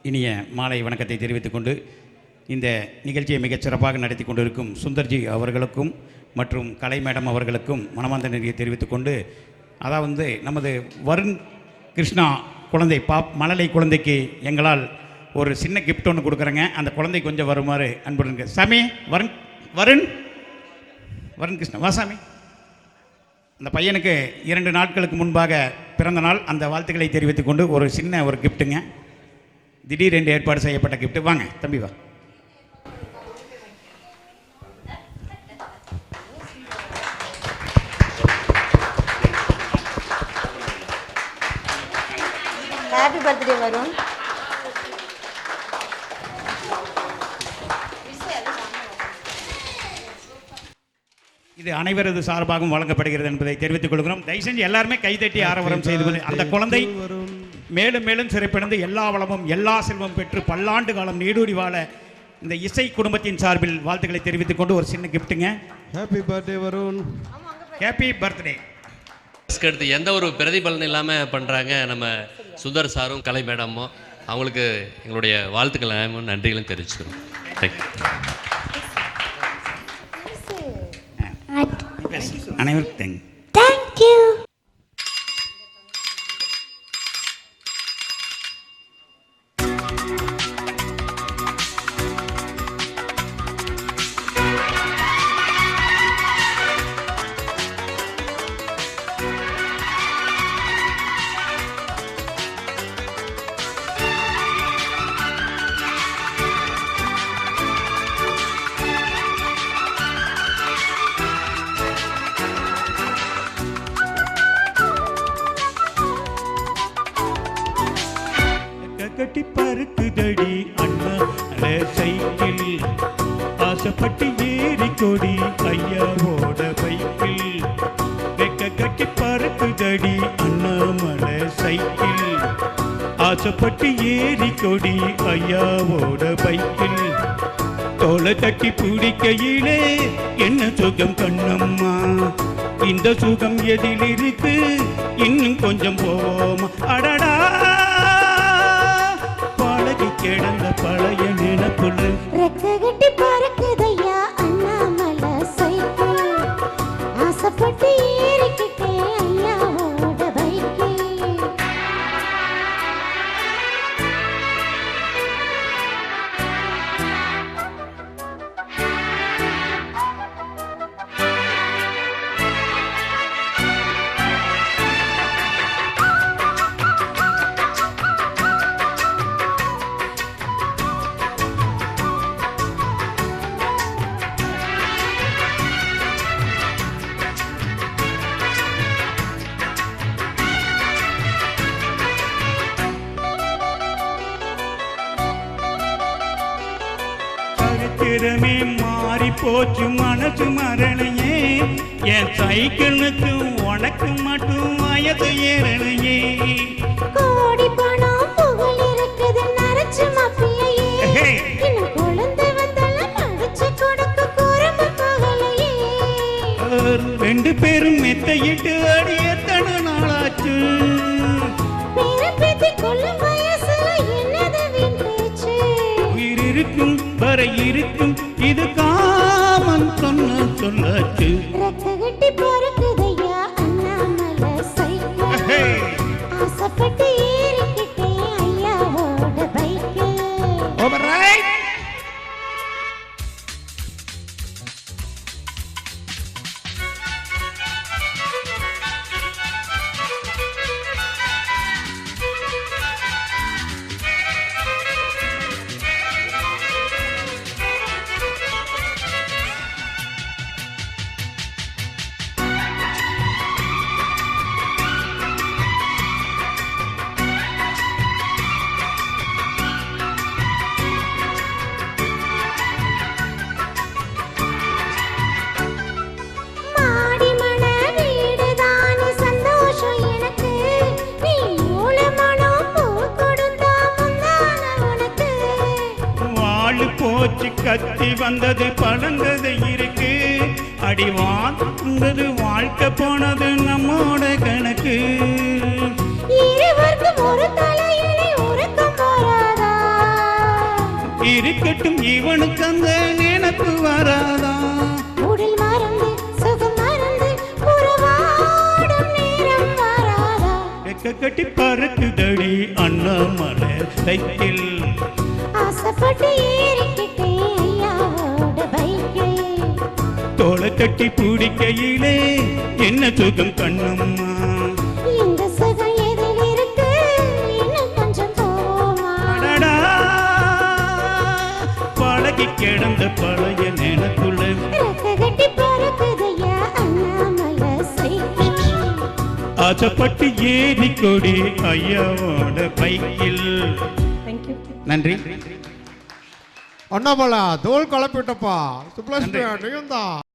இனிய மாலை வணக்கத்தை தெரிவித்துக் கொண்டு இந்த நிகழ்ச்சியை மிகச் சிறப்பாக நடத்தி கொண்டிருக்கும் சுந்தர்ஜி அவர்களுக்கும் மற்றும் கலை மேடம் அவர்களுக்கும் மனமார்ந்த நன்றியை தெரிவித்துக் கொண்டு, அதாவது நமது வருண் கிருஷ்ணா குழந்தை மழலை குழந்தைக்கு எங்களால் ஒரு சின்ன கிஃப்ட் ஒன்று கொடுக்குறேங்க. அந்த குழந்தை கொஞ்சம் வருமாறு அன்புடன் சாமி. வருண் வருண் வருண் கிருஷ்ணா வா சாமி. அந்த பையனுக்கு 2 நாட்களுக்கு முன்பாக பிறந்த நாள். அந்த வாழ்த்துக்களை தெரிவித்துக் கொண்டு ஒரு சின்ன ஒரு கிஃப்ட்டுங்க, திடீரென்று ஏற்பாடு செய்யப்பட்ட கிஃப்ட். வாங்க தம்பி வா. Happy birthday Varun. இது அனைவரது சார்பாகவும் வழங்கப்படுகிறது என்பதை தெரிவித்துக் கொள்கிறோம். தயவு செஞ்சு எல்லாருமே கைதட்டி ஆரவாரம் செய்து கொண்டு அந்த குழந்தை மேலும் மேலும் சிறப்பிழந்து எல்லா வளமும் எல்லா செல்வம் பெற்று பல்லாண்டு காலம் நீடூடி வாழ இந்த இசை குடும்பத்தின் சார்பில் வாழ்த்துக்களை தெரிவித்துக் கொண்டு ஒரு சின்ன கிஃப்ட்டுங்க. Happy birthday Varun. Happy birthday. அடுத்து எந்த ஒரு பிரதிபலன் இல்லாமல் பண்ணுறாங்க நம்ம சுந்தர் சாரும் கலை மேடமும். அவங்களுக்கு எங்களுடைய வாழ்த்துக்கள் நன்றிகளும் தெரிவிச்சுக்கிறோம். அனைவருக்கும் தேங்க்யூ. கட்டி பருக்குதடி அண்ணா சைக்கிள், ஆசைப்பட்டு ஏறி கொடி ஐயாவோட பைக்கில். வெக்க கட்டி பருக்குதடி அண்ணாமலை சைக்கிள், ஆசைப்பட்டு ஏறி கொடி ஐயாவோட பைக்கில். தோலை தட்டி பிடிக்கையிலே என்ன சுகம் கண்ணம்மா, இந்த சுகம் எதில் இருக்கு, இன்னும் கொஞ்சம் போவோமா. அடடா கிடந்த பழைய நினைப்புல ரெக்ககட்டி பறக்குதையா அண்ணாமலை சைக்கிள், ஆசைப்பட்டு ஏறிக்கிட்டே ஐயாவோட பைக்கில். திறமே மாறி போச்சு மனசு மரணையே, என் சைக்கிளுக்கு உனக்கு மட்டும் வயது ஏறலையே. கோடி பணம் புகழ் இருக்குது நரைச்சு மாப்பிள்ளையே, இன்னும் குழந்தை வந்தாலும் அடிச்சு கொடுக்க குறும்பு பகலையே. 2 பேரும் மெத்தையிட்டு அடி எத்தனை நாளாச்சு, பேரப்பேத்தி கொள்ளும் வயசுல என்னது வீண் பேச்சு. உயிர் இருக்கும் வரை இருக்கும் இது காமன் சொன்ன சொல்லாச்சு. ரெக்ககட்டி பறக்குதையா அண்ணாமலை சைக்கிள், ஆசைப்பட்டு ஏறிக்கிட்டே ஐயாவோட பைக்கில். போச்சு கத்தி வந்தது பழங்கதை இருக்கு, அடி வாழ்ந்தது வாழ்க்கை போனது நம்மோட கணக்கு. இருவருக்கும் ஒரு தலையிலே உறக்கம் வராதா, இருக்கட்டும் இவனுக்கு அந்த நினைப்பு வராதா உடல் மறந்து சுகம் மறந்து உறவாடும் நேரம் வராதா ரெக்க கட்டி பறக்குதடி அண்ணாமலை சைக்கிள் ஆசைப்பட்டு ஏறிக்கிட்டேன் ஐயாவோட பைக்கில் தோளை கட்டி பிடிக்கையிலே என்ன சுகம் கண்ணம்மா இந்த சுகம் எதில் இருக்கு இன்னும் கொஞ்சம் போமா அடடா, பழகி கிடந்த பழைய நினைக்குள்ள ரெக்க கட்டி பறக்குதையா அண்ணாமலை சைக்கிள் ஆசைப்பட்டு ஏறி கொடி ஐயாவோட பைக்கில். நன்றி. அண்ணாமலை தோல் கலப்பிட்டப்பா சுப்லட்சுமி நீயும் தான்